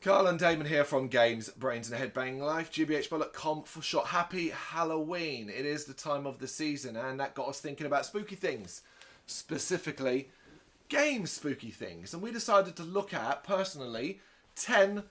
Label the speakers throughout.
Speaker 1: Carl and Damon here from Brrraains A Head-Banging Life, gbhblofficial for short. Happy Halloween. It is the time of the season, and that got us thinking about spooky things. Specifically, game spooky things. And we decided to look at, personally, 10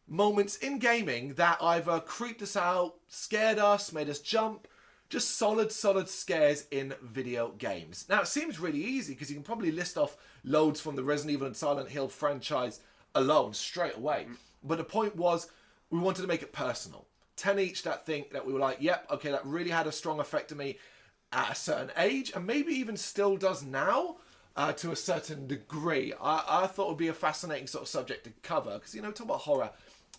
Speaker 1: moments in gaming that either creeped us out, scared us, made us jump, just solid scares in video games. Now, it seems really easy because you can probably list off loads from the Resident Evil and Silent Hill franchise alone straight away. But the point was, we wanted to make it personal. 10 each that we were like, yep, okay, that really had a strong effect on me at a certain age, and maybe even still does now to a certain degree. I thought it would be a fascinating sort of subject to cover because, you know, talk about horror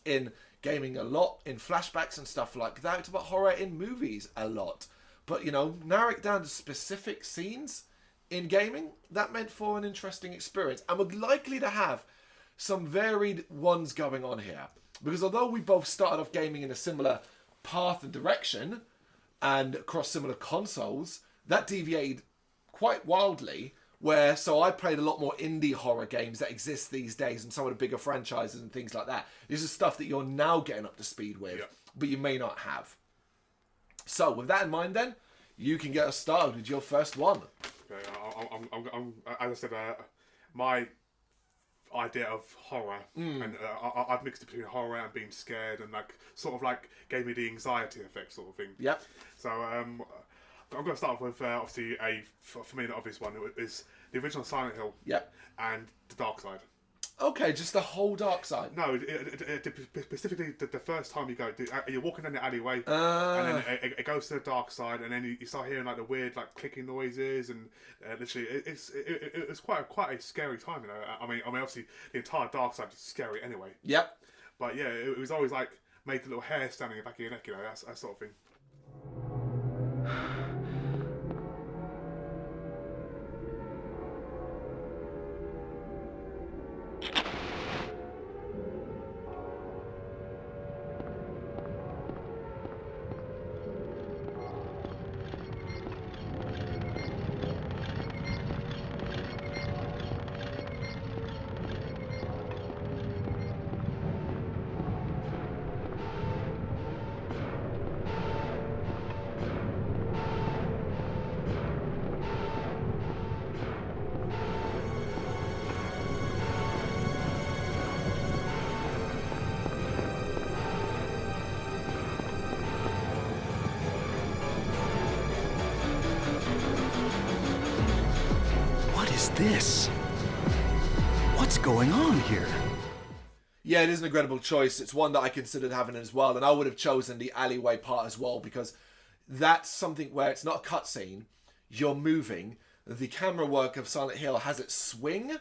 Speaker 1: in gaming a lot, in flashbacks and stuff like that. Talk about horror in movies a lot. But, you know, narrow it down to specific scenes in gaming, that meant for an interesting experience. And we're likely to have some varied ones going on here. Because although we both started off gaming in a similar path and direction, and across similar consoles, that deviated quite wildly. So I played a lot more indie horror games that exist these days and some of the bigger franchises and things like that. This is stuff that you're now getting up to speed with, but you may not have. So with that in mind then, you can get us started with your first one.
Speaker 2: Okay, as I said, my idea of horror, and I've mixed it between horror and being scared, and sort of gave me the anxiety effect sort of thing.
Speaker 1: Yep.
Speaker 2: So I'm going to start off with obviously for me the obvious one is the original Silent Hill. Yep. And the Dark Side.
Speaker 1: Okay, just the whole Dark Side.
Speaker 2: No, specifically the first time you go, you're walking down the alleyway, and then it goes to the dark side, and then you start hearing the weird clicking noises, and literally it's quite a scary time, you know. I mean, obviously the entire Dark Side is scary anyway. Yep. But yeah, it was always make a little hair standing in the back of your neck, you know, that sort of thing.
Speaker 3: This? What's going on here?
Speaker 1: Yeah, it is an incredible choice. It's one that I considered having as well, and I would have chosen the alleyway part as well, because that's something where it's not a cutscene, you're moving. The camera work of Silent Hill has it swing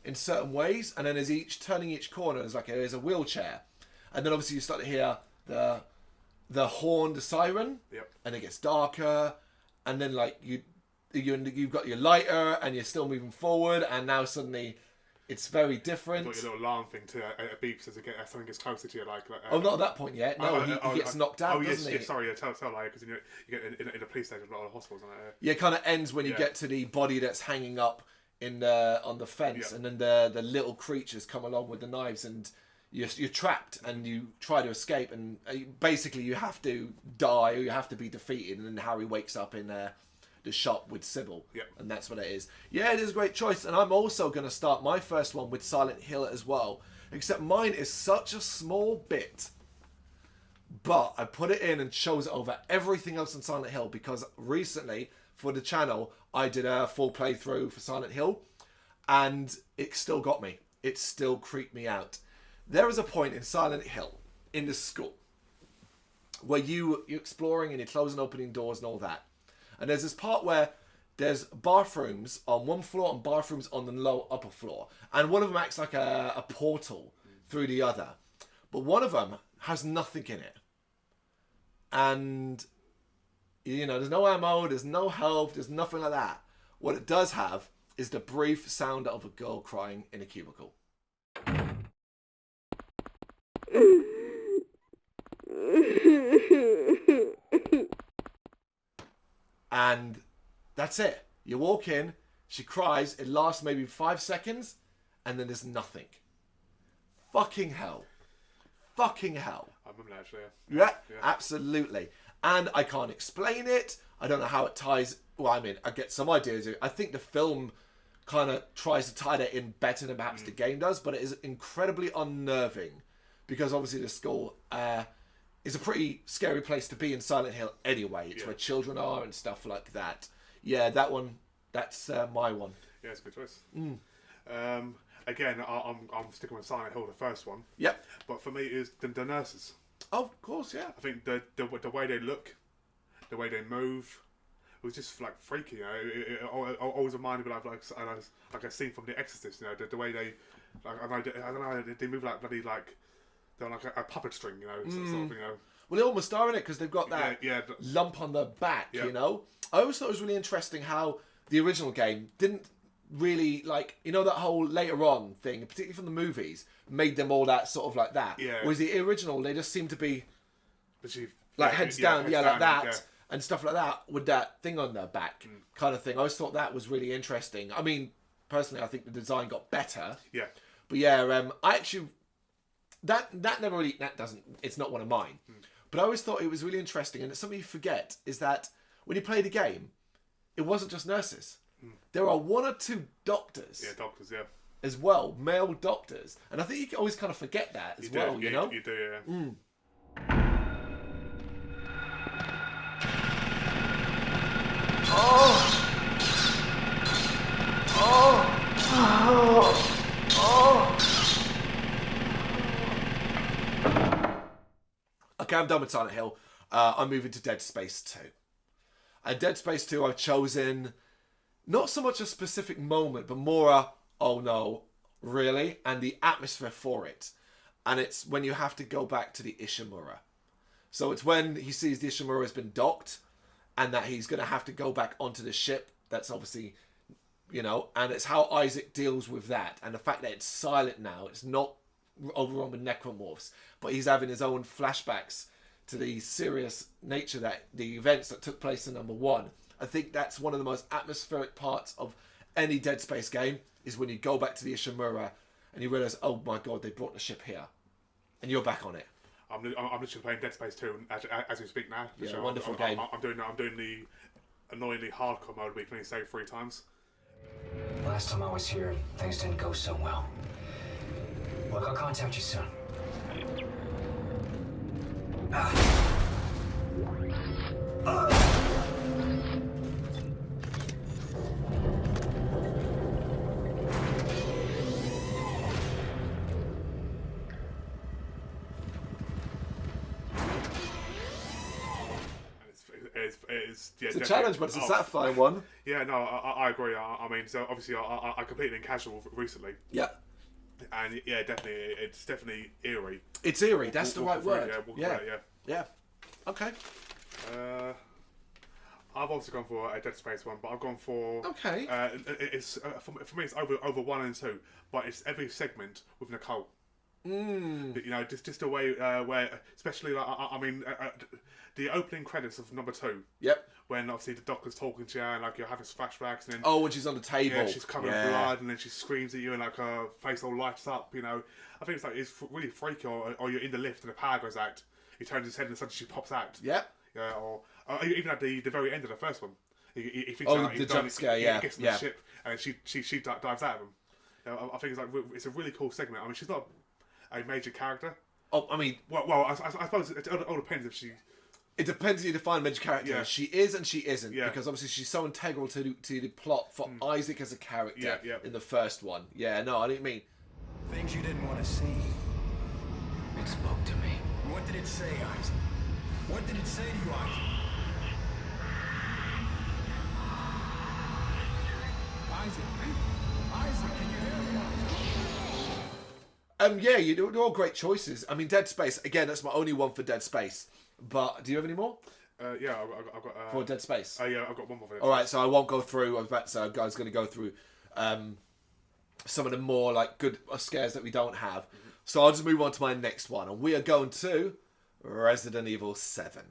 Speaker 1: in certain ways, and then as turning each corner, there's a wheelchair. And then obviously you start to hear the horn, the siren, and it gets darker, and then you've got your lighter and you're still moving forward, and now suddenly it's very different.
Speaker 2: You've got your little alarm thing to beeps as something gets closer to you.
Speaker 1: Oh, not at that point yet. No, he gets knocked out, doesn't he?
Speaker 2: Yes, sorry, tell because you get in a police station, a lot of hospitals.
Speaker 1: Yeah, it kind of ends when you get to the body that's hanging up on the fence, and then the little creatures come along with the knives, and you're trapped, and you try to escape, and basically you have to die or you have to be defeated, and then Harry wakes up in the shop with Sybil, and that's what it is. Yeah, it is a great choice, and I'm also going to start my first one with Silent Hill as well, except mine is such a small bit, but I put it in and chose it over everything else in Silent Hill because recently, for the channel, I did a full playthrough for Silent Hill, and it still got me. It still creeped me out. There is a point in Silent Hill, in the school, where you're exploring and you're closing and opening doors and all that. And there's this part where there's bathrooms on one floor and bathrooms on the upper floor. And one of them acts like a portal through the other. But one of them has nothing in it. And, you know, there's no ammo, there's no health, there's nothing like that. What it does have is the brief sound of a girl crying in a cubicle. And that's it. You walk in, she cries, it lasts maybe 5 seconds, and then there's nothing. Fucking hell. fucking hell.
Speaker 2: I remember that actually.
Speaker 1: Yeah, absolutely. And I can't explain it. I don't know how it ties. Well, I mean, I get some ideas. I think the film kind of tries to tie that in better than perhaps the game does, but it is incredibly unnerving because obviously the school is a pretty scary place to be in Silent Hill anyway. It's where children are and stuff like that. Yeah, that one, that's my one.
Speaker 2: Yeah, it's a good choice. Again, I'm sticking with Silent Hill, the first one.
Speaker 1: Yep.
Speaker 2: But for me, it's the nurses.
Speaker 1: Oh, of course, yeah.
Speaker 2: I think the way they look, the way they move, it was just like freaky. You know, it always reminded me like a scene from The Exorcist. You know, the way they, like, I don't know, they move like bloody like they're like a puppet string. You know, sort of thing. You know.
Speaker 1: Well, they almost are in it because they've got that lump on their back.
Speaker 2: Yeah.
Speaker 1: You know, I always thought it was really interesting how the original game didn't really like, you know, that whole later on thing, particularly from the movies, made them all that sort of like that.
Speaker 2: Yeah.
Speaker 1: Whereas the original, they just seem to be
Speaker 2: Literally,
Speaker 1: like heads down,
Speaker 2: heads
Speaker 1: like
Speaker 2: down,
Speaker 1: that, and stuff like that with that thing on their back, kind of thing. I always thought that was really interesting. I mean, personally, I think the design got better.
Speaker 2: Yeah.
Speaker 1: But yeah, I actually that never really it's not one of mine. But I always thought it was really interesting, and it's something you forget is that when you play the game, it wasn't just nurses. There are one or two doctors.
Speaker 2: Yeah, doctors. Yeah.
Speaker 1: As well, male doctors, and I think you can always kind of forget that as well. You know.
Speaker 2: You do. Yeah.
Speaker 1: Okay, I'm done with Silent Hill. I'm moving to Dead Space 2. And Dead Space 2, I've chosen not so much a specific moment, but more a, oh no, really? And the atmosphere for it. And it's when you have to go back to the Ishimura. So it's when he sees the Ishimura has been docked and that he's going to have to go back onto the ship. That's obviously, you know, and it's how Isaac deals with that. And the fact that it's silent now, it's not overrun with necromorphs, but he's having his own flashbacks to the serious nature that the events that took place in number 1. I think that's one of the most atmospheric parts of any Dead Space game is when you go back to the Ishimura and you realise, oh my god, they brought the ship here, and you're back on it.
Speaker 2: I'm literally playing Dead Space 2 as we speak now.
Speaker 1: Yeah, wonderful game.
Speaker 2: I'm doing the annoyingly hardcore mode where you can only save 3 times.
Speaker 4: Last time I was here, things didn't go so well. Look, I'll contact you soon.
Speaker 1: It's a challenge, but it's a satisfying one.
Speaker 2: Yeah, no, I agree. I mean, so obviously I completed in casual recently.
Speaker 1: Yeah.
Speaker 2: And yeah, definitely, it's definitely eerie.
Speaker 1: It's eerie. That's the right word.
Speaker 2: Yeah.
Speaker 1: Yeah. Okay.
Speaker 2: I've also gone for a Dead Space one, but I've gone for it's for me it's over 1 and 2, but it's every segment with Nicole. You know, just a way where, especially like I mean, the opening credits of number 2.
Speaker 1: Yep.
Speaker 2: When obviously the doctor's talking to you and like you're having flashbacks, and then
Speaker 1: when she's on the table,
Speaker 2: yeah, she's covered in blood, and then she screams at you, and like her face all lights up. You know, I think it's really freaky. Or you're in the lift and the power goes out. He turns his head and suddenly she pops out.
Speaker 1: Yep.
Speaker 2: Yeah. Or even at the very end of the first one, he thinks
Speaker 1: the jump scare.
Speaker 2: He gets in the ship and she dives out of him. You know, I think it's a really cool segment. I mean, she's not a major character.
Speaker 1: Oh, I mean,
Speaker 2: well, I suppose it all depends if she.
Speaker 1: It depends how you define major character.
Speaker 2: Yeah.
Speaker 1: She is and she isn't,
Speaker 2: Yeah.
Speaker 1: because obviously she's so integral to the plot for Isaac as a character in the first one. Yeah, no, I didn't mean.
Speaker 3: Things you didn't want to see.
Speaker 4: It spoke to me.
Speaker 3: What did it say, Isaac? What did it say to you, Isaac? Isaac, can you hear me?
Speaker 1: Yeah, they're all great choices. I mean, Dead Space, again, that's my only one for Dead Space. But do you have any more?
Speaker 2: Yeah, I've got.
Speaker 1: For Dead Space?
Speaker 2: Yeah, I've got one more for Dead Space.
Speaker 1: Alright, so I won't go through. I was going to go through some of the more like good scares that we don't have. So I'll just move on to my next one. And we are going to Resident Evil 7.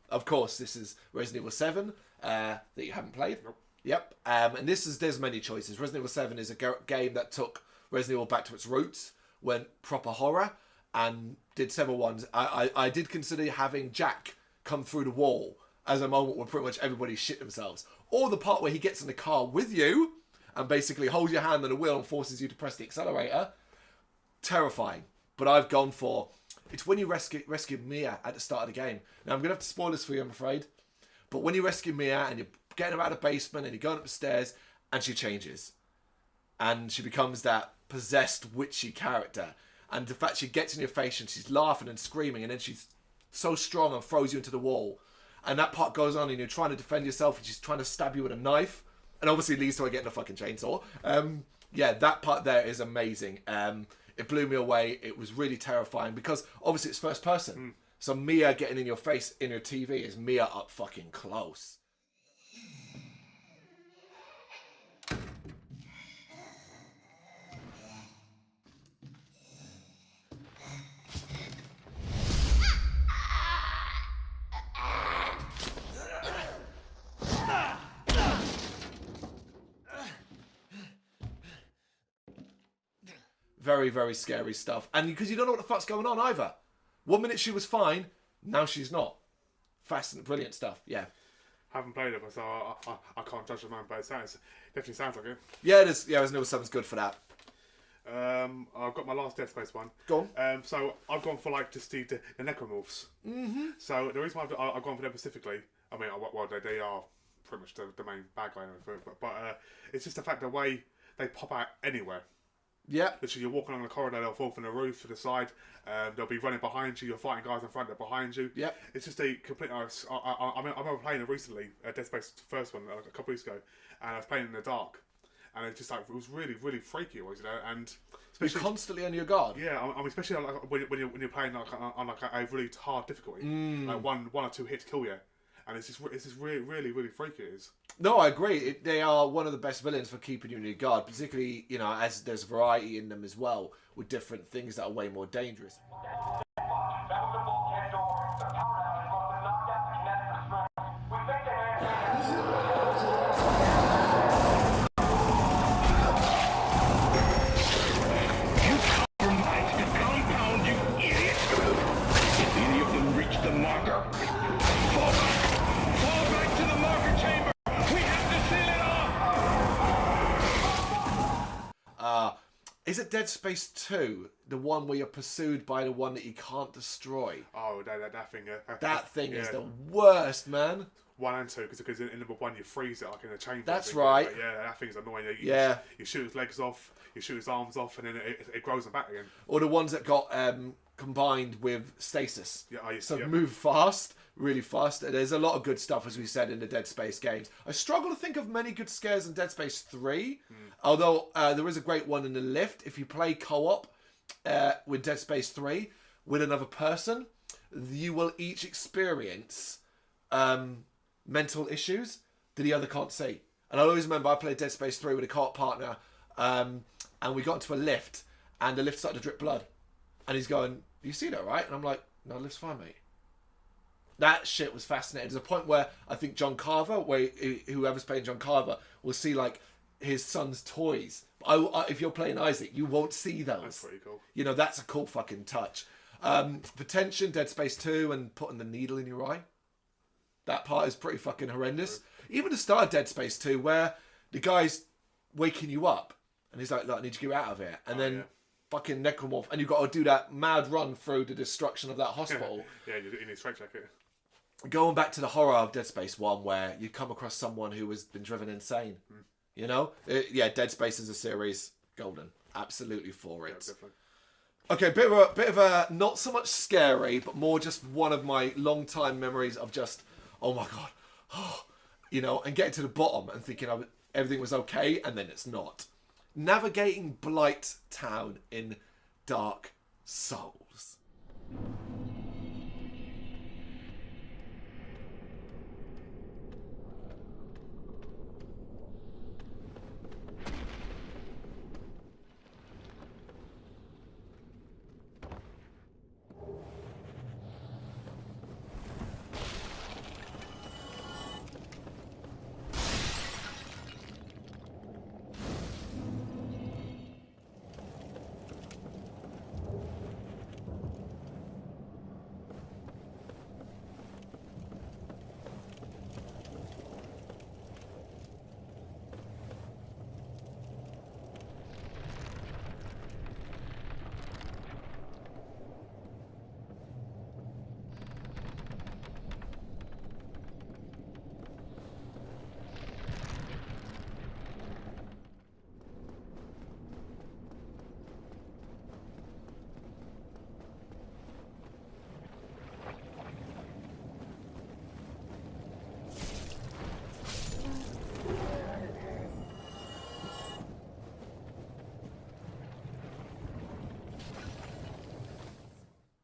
Speaker 1: Of course, this is Resident Evil 7 that you haven't played.
Speaker 2: Nope.
Speaker 1: Yep. And there's many choices. Resident Evil 7 is a game that took Resident Evil back to its roots, went proper horror. and did several ones, I did consider having Jack come through the wall as a moment where pretty much everybody shit themselves. Or the part where he gets in the car with you and basically holds your hand on the wheel and forces you to press the accelerator. Terrifying. But I've gone for... It's when you rescue Mia at the start of the game. Now, I'm going to have to spoil this for you, I'm afraid. But when you rescue Mia and you're getting her out of the basement and you're going up the stairs and she changes. And she becomes that possessed witchy character. And the fact she gets in your face and she's laughing and screaming and then she's so strong and throws you into the wall. And that part goes on and you're trying to defend yourself and she's trying to stab you with a knife. And obviously leads to her getting a fucking chainsaw. Yeah, that part there is amazing. It blew me away. It was really terrifying because obviously it's first person. So Mia getting in your face in your TV is Mia up fucking close. Very, very scary stuff. And because you don't know what the fuck's going on either. 1 minute she was fine, now she's not. Fascinating, brilliant stuff, yeah.
Speaker 2: Haven't played it, so I can't judge the man, but it definitely sounds like it.
Speaker 1: Yeah, there's something good for that.
Speaker 2: I've got my last Dead Space one.
Speaker 1: Go
Speaker 2: on. So I've gone for like just the necromorphs. Mm-hmm. So the reason why I've gone for them specifically, I mean, well, they are pretty much the main bad guy, but it's just the fact the way they pop out anywhere.
Speaker 1: Yeah. Literally,
Speaker 2: you're walking along the corridor, they'll fall from the roof to the side. They'll be running behind you. You're fighting guys in front, they're behind you.
Speaker 1: Yeah.
Speaker 2: It's just a complete. I remember playing it recently, Dead Space first one, like a couple weeks ago, and I was playing in the dark, and it just like it was really, really freaky. It was, you know, and
Speaker 1: you're constantly on your guard.
Speaker 2: Yeah, I mean, especially like when you're playing like on like a really hard difficulty, like one or two hits kill you. And it's just really, really, really freaky. It is.
Speaker 1: No, I agree. They are one of the best villains for keeping you on your guard, particularly, you know, as there's variety in them as well, with different things that are way more dangerous. Is it Dead Space 2, the one where you're pursued by the one that you can't destroy?
Speaker 2: Oh, that thing.
Speaker 1: That thing is the worst, man.
Speaker 2: 1 and 2, because in number 1 you freeze it like in a chamber.
Speaker 1: That's right.
Speaker 2: Yeah, that thing's annoying. You shoot his legs off, you shoot his arms off, and then it grows them back again.
Speaker 1: Or the ones that got combined with stasis.
Speaker 2: Yeah,
Speaker 1: move fast, really fast. There's a lot of good stuff, as we said, in the Dead Space games. I struggle to think of many good scares in Dead Space 3, although there is a great one in the lift. If you play co-op with Dead Space 3 with another person, you will each experience mental issues that the other can't see. And I always remember I played Dead Space 3 with a co-op partner, and we got into a lift, and the lift started to drip blood. And he's going, "You see that, right?" And I'm like, "No, the lift's fine, mate." That shit was fascinating. There's a point where I think John Carver, where whoever's playing John Carver, will see like his son's toys. If you're playing Isaac, you won't see those.
Speaker 2: That's pretty cool.
Speaker 1: You know, that's a cool fucking touch. For tension, Dead Space 2 and putting the needle in your eye. That part is pretty fucking horrendous. Even the start of Dead Space 2, where the guy's waking you up and he's like, "Look, I need to get out of here." And then fucking necromorph, and you've got to do that mad run through the destruction of that hospital.
Speaker 2: Yeah, you need a straight jacket.
Speaker 1: Going back to the horror of Dead Space 1, where you come across someone who has been driven insane. You know? Dead Space is a series. Golden. Absolutely for it.
Speaker 2: Yeah, definitely.
Speaker 1: Okay, bit of a not so much scary, but more just one of my long-time memories of just, oh my God. You know, and getting to the bottom and thinking everything was okay, and then it's not. Navigating Blight Town in Dark Souls.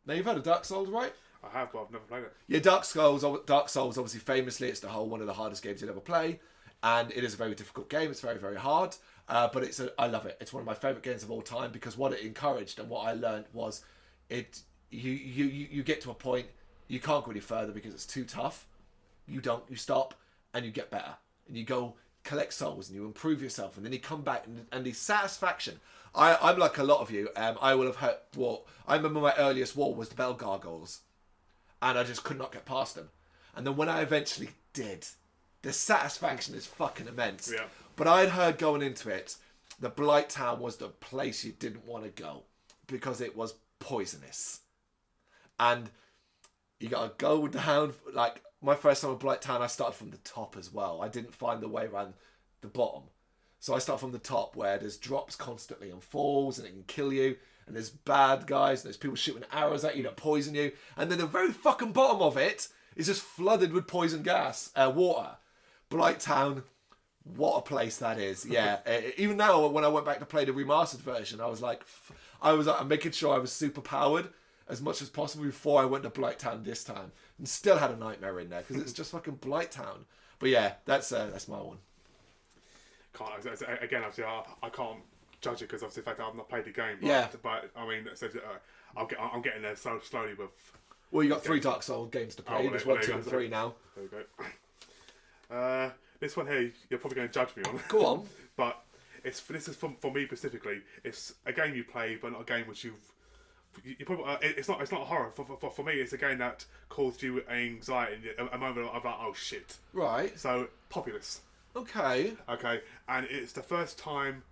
Speaker 1: Now, you've heard of Dark Souls, right?
Speaker 2: I have, but I've never played it.
Speaker 1: Yeah, Dark Souls, obviously, famously, it's one of the hardest games you'll ever play. And it is a very difficult game. It's very, very hard. But I love it. It's one of my favourite games of all time because what it encouraged and what I learned was you get to a point, you can't go any further because it's too tough. You stop and you get better. And you go collect souls and you improve yourself. And then you come back and the satisfaction. I'm like a lot of you. I will have heard war. I remember my earliest war was the Bell Gargoyles. And I just could not get past them. And then when I eventually did, the satisfaction is fucking immense.
Speaker 2: Yeah.
Speaker 1: But I'd heard going into it, the Blight Town was the place you didn't want to go because it was poisonous. And you got to go down, like my first time at Blight Town, I started from the top as well. I didn't find the way around the bottom. So I start from the top where there's drops constantly and falls and it can kill you. And there's bad guys and there's people shooting arrows at you that poison you. And then the very fucking bottom of it is just flooded with poison gas, water. Blight Town, what a place that is. Yeah. Even now, when I went back to play the remastered version, I was like, I'm making sure I was super powered as much as possible before I went to Blight Town this time. And still had a nightmare in there because it's just fucking Blight Town. But yeah, that's my one.
Speaker 2: Again, obviously, I can't judge it because obviously the fact that I've not played the game. But,
Speaker 1: Yeah.
Speaker 2: But I mean, so, I'm getting there so slowly with.
Speaker 1: Well, you got 3 Dark Souls games to play. There's 1, 2, and 3 now.
Speaker 2: There we go. This one here, you're probably going to judge me on.
Speaker 1: Go on.
Speaker 2: But this is for me specifically. It's a game you play, but not a game which you probably. It's not horror. For me, it's a game that caused you anxiety. A moment of like, oh shit.
Speaker 1: Right.
Speaker 2: So Populous.
Speaker 1: Okay.
Speaker 2: Okay, and it's the first time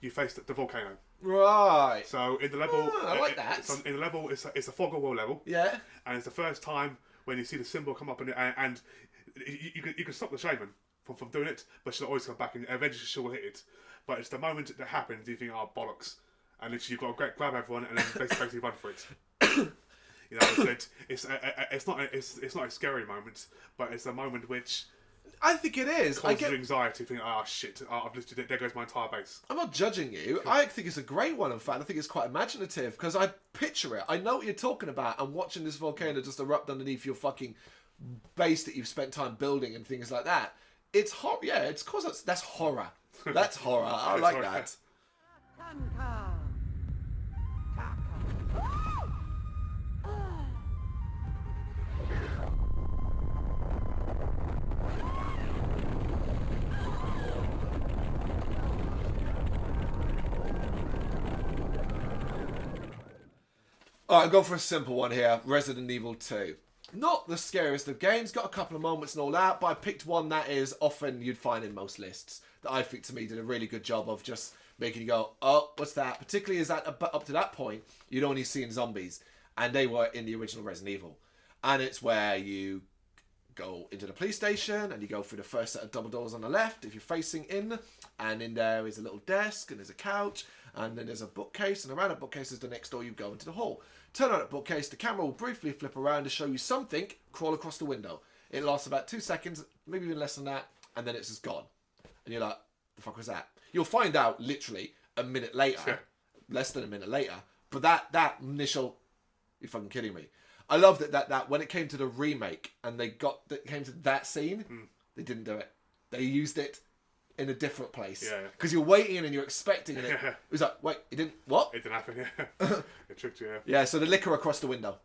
Speaker 2: you faced the volcano.
Speaker 1: Right.
Speaker 2: So in the level,
Speaker 1: I like that.
Speaker 2: So in the level, it's a fog of war level.
Speaker 1: Yeah.
Speaker 2: And it's the first time when you see the symbol come up and you can stop the shaman from doing it, but she'll always come back and eventually she'll hit it. But it's the moment that happens you think, oh bollocks, and literally you've got to grab everyone and then basically run for it. You know, it's not a scary moment, but it's a moment which.
Speaker 1: I think it is.
Speaker 2: Causes you anxiety, thinking, oh shit, I've literally, there goes my entire base.
Speaker 1: I'm not judging you. I think it's a great one, in fact. I think it's quite imaginative, because I picture it. I know what you're talking about. I'm watching this volcano just erupt underneath your fucking base that you've spent time building and things like that. It's horror. Yeah, it's cause that's horror. That's horror. I like that. Alright, I'll go for a simple one here. Resident Evil 2. Not the scariest of games, got a couple of moments and all that, but I picked one that is often you'd find in most lists. That I think to me did a really good job of just making you go, oh, what's that? Particularly as that up to that point, you'd only seen zombies. And they were in the original Resident Evil. And it's where you go into the police station and you go through the first set of double doors on the left if you're facing in. And in there is a little desk and there's a couch. And then there's a bookcase, and around that bookcase is the next door you go into the hall. Turn on that bookcase, the camera will briefly flip around to show you something crawl across the window. It lasts about 2 seconds, maybe even less than that, and then it's just gone. And you're like, the fuck was that? You'll find out literally a minute later, less than a minute later, but that initial, you're fucking kidding me. I love that when it came to the remake and came to that scene, they didn't do it. They used it in a different place.
Speaker 2: Yeah.
Speaker 1: Because you're waiting and you're expecting it. It was like, wait, it didn't, what?
Speaker 2: It didn't happen, yeah. It tricked you, yeah.
Speaker 1: Yeah, so the liquor across the window.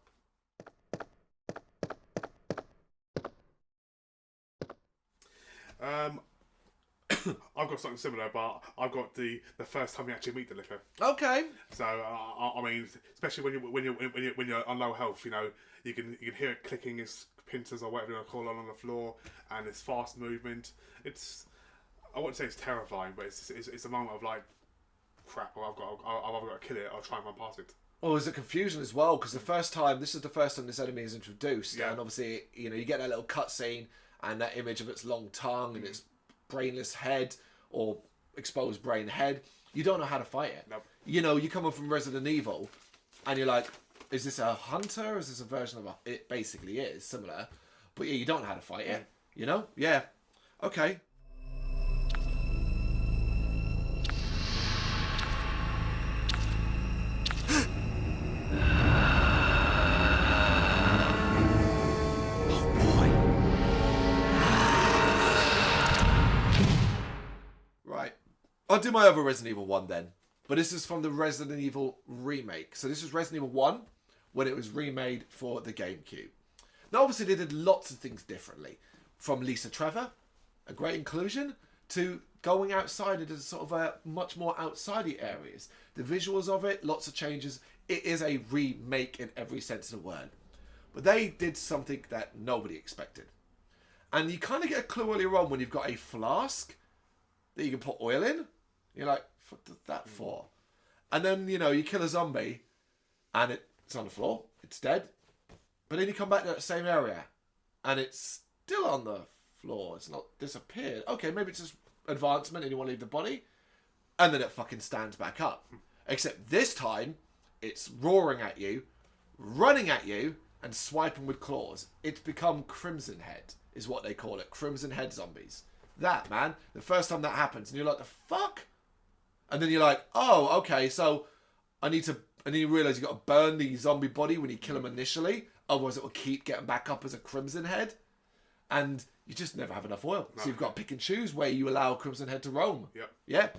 Speaker 2: I've got something similar, but I've got the first time you actually meet the liquor.
Speaker 1: Okay.
Speaker 2: So I mean, especially when you're on low health, you know, you can hear it clicking his pincers or whatever you want to call it on the floor, and it's fast movement. I wouldn't say it's terrifying, but it's a moment of like, crap. I've either got to kill it or try and run past it.
Speaker 1: Well, there's a confusion as well because this is the first time this enemy is introduced, and obviously you get that little cutscene and that image of its long tongue and its brainless head or exposed brain head. You don't know how to fight it.
Speaker 2: Nope.
Speaker 1: You come up from Resident Evil, and you're like, is this a hunter? Is this a version of it? Basically, is similar, but yeah, you don't know how to fight it. Yeah. Okay. I'll do my other Resident Evil 1 then. But this is from the Resident Evil remake. So this was Resident Evil 1 when it was remade for the GameCube. Now, obviously, they did lots of things differently. From Lisa Trevor, a great inclusion, to going outside into sort of a much more outsidey areas. The visuals of it, lots of changes. It is a remake in every sense of the word. But they did something that nobody expected. And you kind of get a clue earlier on when you've got a flask that you can put oil in. You're like, what did that for? And then, you know, you kill a zombie and it's on the floor. It's dead. But then you come back to that same area and it's still on the floor. It's not disappeared. Okay, maybe it's just advancement and you want to leave the body. And then it fucking stands back up. Except this time, it's roaring at you, running at you, and swiping with claws. It's become Crimson Head, is what they call it. Crimson Head zombies. That, man. The first time that happens, and you're like, the fuck? And then you're like, oh, okay, so and then you realise you've got to burn the zombie body when you kill him initially. Otherwise, it will keep getting back up as a Crimson Head. And you just never have enough oil. No. So you've got to pick and choose where you allow Crimson Head to roam.
Speaker 2: Yep.
Speaker 1: Yeah.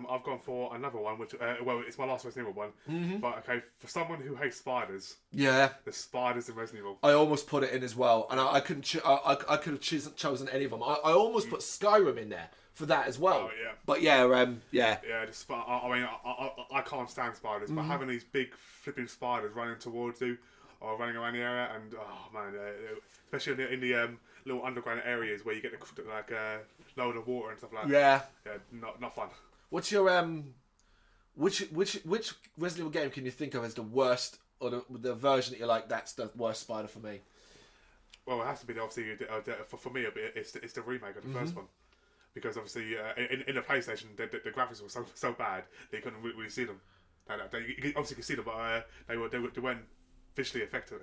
Speaker 2: I've gone for another one, which well, it's my last Resident Evil one. Mm-hmm. But okay, for someone who hates spiders,
Speaker 1: yeah,
Speaker 2: the spiders in Resident Evil.
Speaker 1: I almost put it in as well, and I couldn't. I could have chosen any of them. I almost put Skyrim in there for that as well.
Speaker 2: Oh yeah.
Speaker 1: But yeah,
Speaker 2: yeah. I mean, I can't stand spiders, but having these big flipping spiders running towards you or running around the area, and oh man, especially in the little underground areas where you get the load of water and stuff like that. Yeah, not fun.
Speaker 1: What's your which Resident Evil game can you think of as the worst, or the version that you're like, that's the worst spider for me?
Speaker 2: Well, it has to be obviously for me. It's the remake of the first one, because obviously in the PlayStation the graphics were so bad that you couldn't really see them. You obviously could see them, but they weren't visually effective.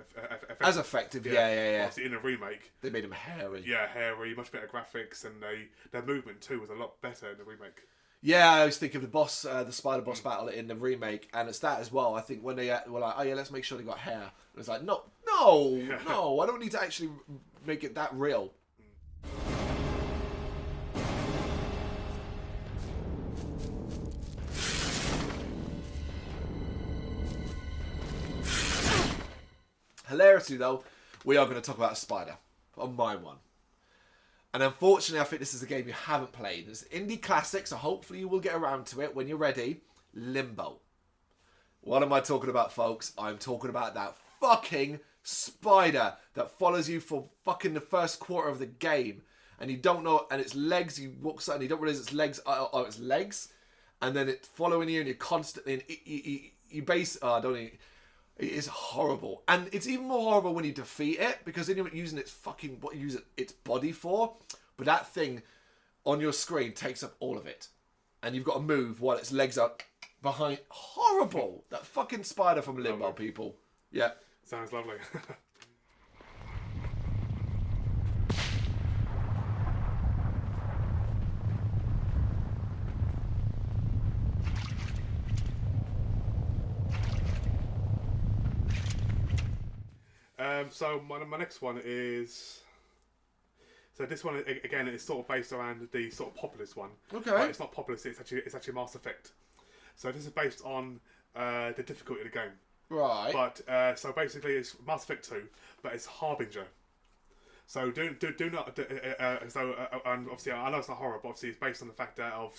Speaker 1: As effective, yeah.
Speaker 2: Obviously in a remake,
Speaker 1: they made them hairy.
Speaker 2: Yeah, hairy, much better graphics, and their movement too was a lot better in the remake.
Speaker 1: Yeah, I always think of the spider boss battle in the remake, and it's that as well. I think when they were like, oh yeah, let's make sure they got hair. And it's like, no, I don't need to actually make it that real. Hilarity though, we are going to talk about a spider on my one. And unfortunately, I think this is a game you haven't played. It's an indie classic, so hopefully you will get around to it when you're ready. Limbo. What am I talking about, folks? I'm talking about that fucking spider that follows you for fucking the first quarter of the game. And you don't know, and its legs, you walk outside and you don't realise its legs, its legs. And then it's following you and you're constantly, and it is horrible. And it's even more horrible when you defeat it, because then you're using its fucking, what you use its body for. But that thing on your screen takes up all of it. And you've got to move while its legs are behind. Horrible. That fucking spider from Limbo, lovely. People. Yeah.
Speaker 2: Sounds lovely. So my next one is, so this one again is sort of based around the sort of populist one.
Speaker 1: Okay.
Speaker 2: But it's not populist. It's actually Mass Effect. So this is based on the difficulty of the game.
Speaker 1: Right.
Speaker 2: But so basically it's Mass Effect 2, but it's Harbinger. So do not and obviously I know it's not horror, but obviously it's based on the fact that of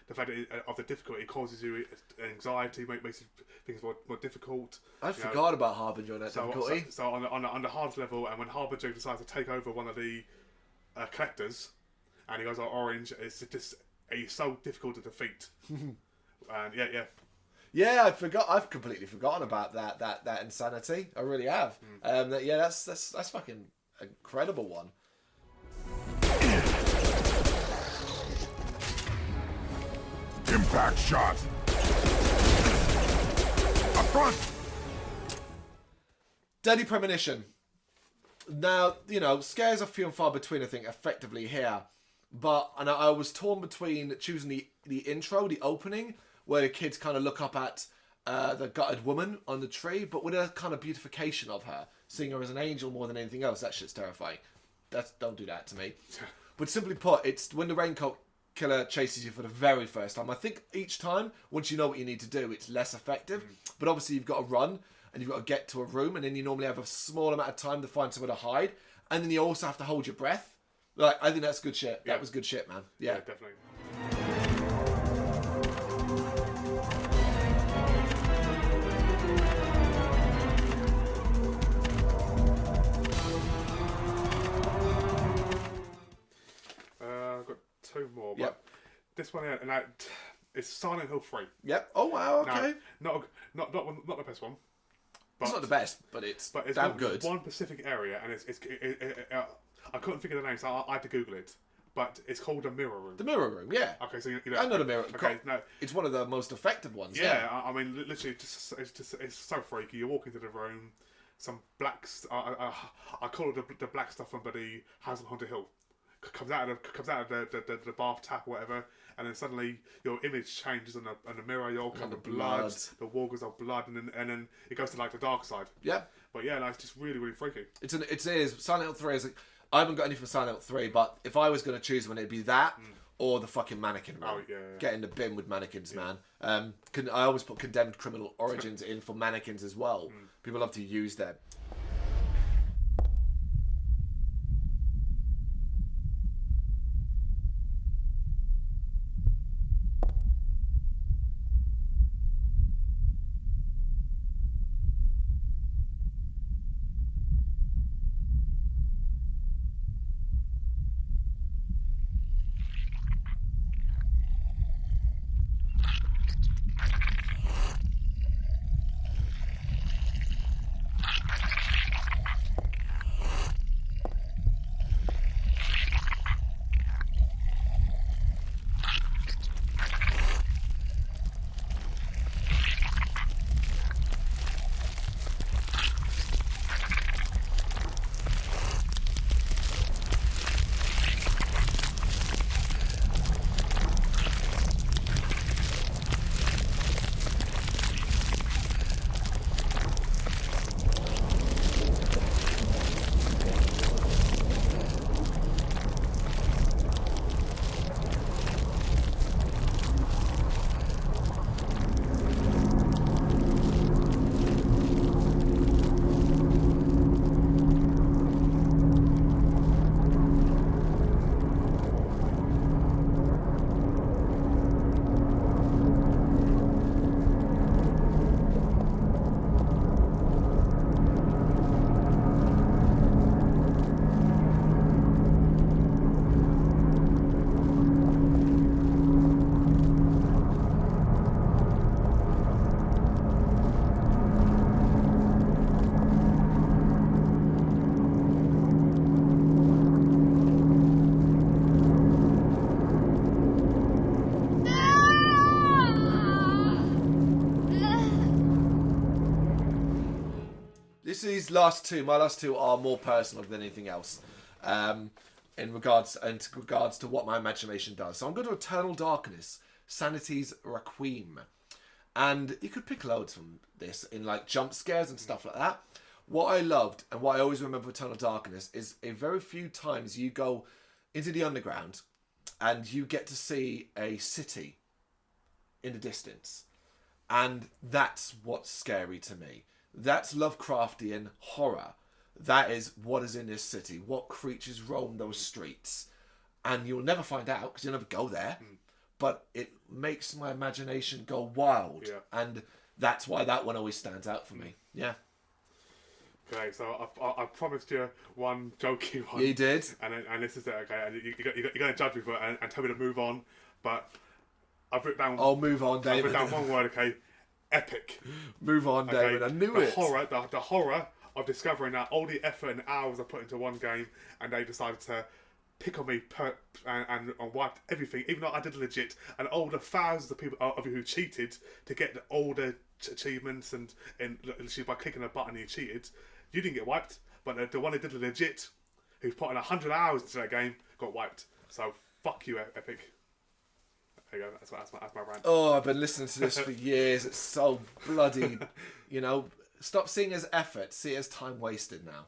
Speaker 2: the difficulty. It causes you anxiety, makes things more difficult.
Speaker 1: I forgot about Harbinger and that difficulty.
Speaker 2: So on the hard level, and when Harbinger decides to take over one of the collectors, and he goes on orange, he's so difficult to defeat. And
Speaker 1: yeah, I've completely forgotten about that insanity. I really have. That's fucking incredible one.
Speaker 5: Impact shot. Up front.
Speaker 1: Deadly Premonition. Now, scares are few and far between, I think, effectively here. But and I was torn between choosing the intro, the opening, where the kids kind of look up at the gutted woman on the tree, but with a kind of beautification of her, seeing her as an angel more than anything else. That shit's terrifying. Don't do that to me. But simply put, it's when the raincoat killer chases you for the very first time. I think each time, once you know what you need to do, it's less effective. But obviously you've got to run and you've got to get to a room, and then you normally have a small amount of time to find somewhere to hide, and then you also have to hold your breath. Like, I think that's good shit. That was good shit, man. Yeah,
Speaker 2: definitely. I've got two more. But
Speaker 1: Yep.
Speaker 2: This one here, and it's Silent Hill 3.
Speaker 1: Yep. Oh wow. Okay.
Speaker 2: No, not the best one.
Speaker 1: It's not the best, but it's damn good.
Speaker 2: One specific area, and I couldn't figure the name, so I had to Google it. But it's called the Mirror Room.
Speaker 1: The Mirror Room, yeah.
Speaker 2: Okay, so you know.
Speaker 1: I know the Mirror.
Speaker 2: Okay, no,
Speaker 1: it's one of the most effective ones.
Speaker 2: yeah. I mean, literally, it's so freaky. You walk into the room, some blacks. I call it the black stuff from the House on Haunted Hill. Comes out of the bath tap or whatever, and then suddenly your image changes on the mirror. You're all covered in blood. The wall goes of blood, and then it goes to like the dark side.
Speaker 1: Yeah.
Speaker 2: But yeah, no, it's just really, really freaky.
Speaker 1: It is Silent Hill 3 is like, I haven't got any from Silent Hill 3, but if I was going to choose one, it'd be that or the fucking mannequin room.
Speaker 2: Oh, yeah.
Speaker 1: Get in the bin with mannequins, man. I always put Condemned Criminal Origins in for mannequins as well. People love to use them. These last two, my last two, are more personal than anything else, in regards to what my imagination does. So I'm going to Eternal Darkness, Sanity's Requiem, and you could pick loads from this in like jump scares and stuff like that. What I loved and what I always remember Eternal Darkness is a very few times you go into the underground and you get to see a city in the distance, and that's what's scary to me. That's Lovecraftian horror. That is what is in this city. What creatures roam those streets. And you'll never find out because you'll never go there. But it makes my imagination go wild.
Speaker 2: Yeah.
Speaker 1: And that's why that one always stands out for me. Yeah.
Speaker 2: Okay, so I promised you one jokey one.
Speaker 1: You did.
Speaker 2: And this is it, okay? And you're going to judge me for it and tell me to move on. But I've written down...
Speaker 1: Oh, move on, David.
Speaker 2: I've written down one word, okay? Epic.
Speaker 1: Move on, David. I knew it.
Speaker 2: The horror of discovering that all the effort and hours I put into one game, and they decided to pick on me and wipe everything, even though I did legit, and all the thousands of people of you who cheated to get all the achievements and literally by clicking a button you cheated. You didn't get wiped, but the one who did legit, who's put in 100 hours into that game, got wiped. So Fuck you, Epic. There you go. That's my rant.
Speaker 1: Oh, I've been listening to this for years. It's so bloody, you know. Stop seeing it as effort. See it as time wasted now.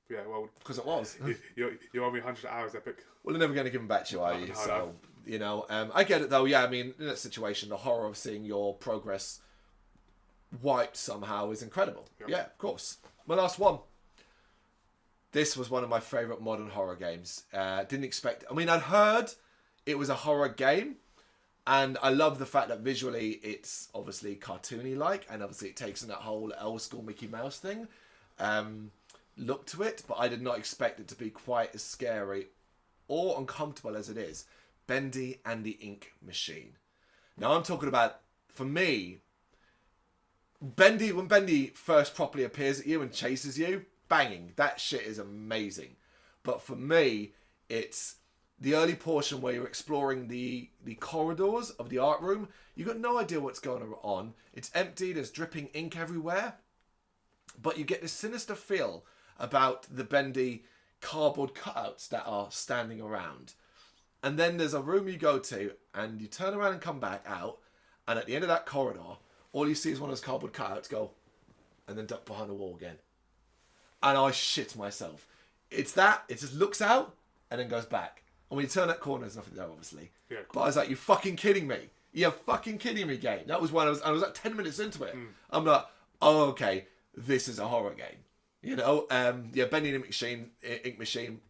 Speaker 2: Yeah, well,
Speaker 1: because it was.
Speaker 2: You owe me 100 hours, Epic.
Speaker 1: Well, they're never going to give them back to you, are you?
Speaker 2: No.
Speaker 1: So, you know, I get it though. Yeah, I mean, in that situation, the horror of seeing your progress wiped somehow is incredible.
Speaker 2: Yep.
Speaker 1: Yeah, of course. My last one. This was one of my favourite modern horror games. Didn't expect... I mean, I'd heard it was a horror game, and I love the fact that visually it's obviously cartoony-like, and obviously it takes in that whole old school Mickey Mouse thing look to it, but I did not expect it to be quite as scary or uncomfortable as it is. Bendy and the Ink Machine. Now I'm talking about, for me, Bendy, when Bendy first properly appears at you and chases you, banging, that shit is amazing. But for me, it's the early portion where you're exploring the corridors of the art room. You've got no idea what's going on. It's empty, there's dripping ink everywhere. But you get this sinister feel about the Bendy cardboard cutouts that are standing around. And then there's a room you go to, and you turn around and come back out, and at the end of that corridor, all you see is one of those cardboard cutouts go, and then duck behind a wall again. And I shit myself. It's that, it just looks out, and then goes back. And when you turn that corner, there's nothing there, obviously.
Speaker 2: Yeah, cool.
Speaker 1: But I was like, you fucking kidding me? You're fucking kidding me, game. That was when I was like 10 minutes into it. I'm like, oh, okay, this is a horror game. You know, yeah, Bendy and Ink Machine,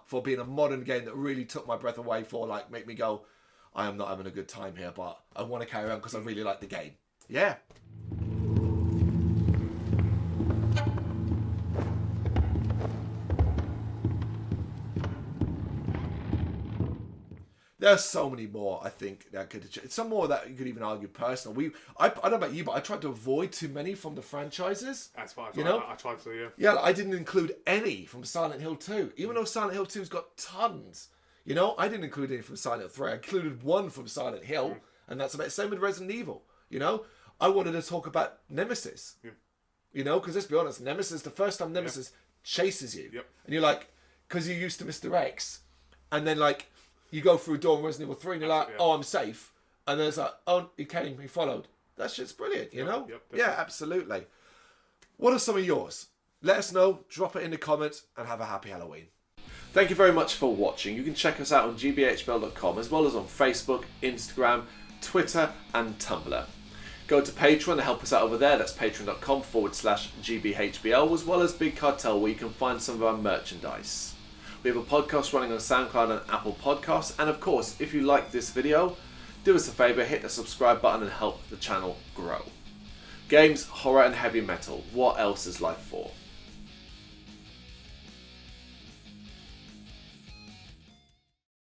Speaker 1: for being a modern game that really took my breath away for, like, make me go, I am not having a good time here, but I want to carry on because I really like the game. Yeah. There's so many more, I think, that could... Some more that you could even argue personal. I don't know about you, but I tried to avoid too many from the franchises.
Speaker 2: That's fine.
Speaker 1: You know?
Speaker 2: I tried to, yeah.
Speaker 1: Yeah, I didn't include any from Silent Hill 2. Even though Silent Hill 2's got tons. You know, I didn't include any from Silent Hill 3. I included one from Silent Hill. And that's about the same with Resident Evil. You know? I wanted to talk about Nemesis. Yeah. You know, because let's be honest, Nemesis, the first time Nemesis chases you.
Speaker 2: Yep.
Speaker 1: And you're like, because you're used to Mr. X. And then, like... You go through a door in Resident Evil 3 and you're like, oh, I'm safe. And then it's like, oh, he came, he followed. That shit's brilliant, you know?
Speaker 2: Yep,
Speaker 1: yeah, absolutely. What are some of yours? Let us know, drop it in the comments, and have a happy Halloween. Thank you very much for watching. You can check us out on gbhbl.com as well as on Facebook, Instagram, Twitter, and Tumblr. Go to Patreon to help us out over there. That's patreon.com/gbhbl, as well as Big Cartel, where you can find some of our merchandise. We have a podcast running on SoundCloud and Apple Podcasts. And of course, if you like this video, do us a favour, hit the subscribe button and help the channel grow. Games, horror and heavy metal. What else is life for?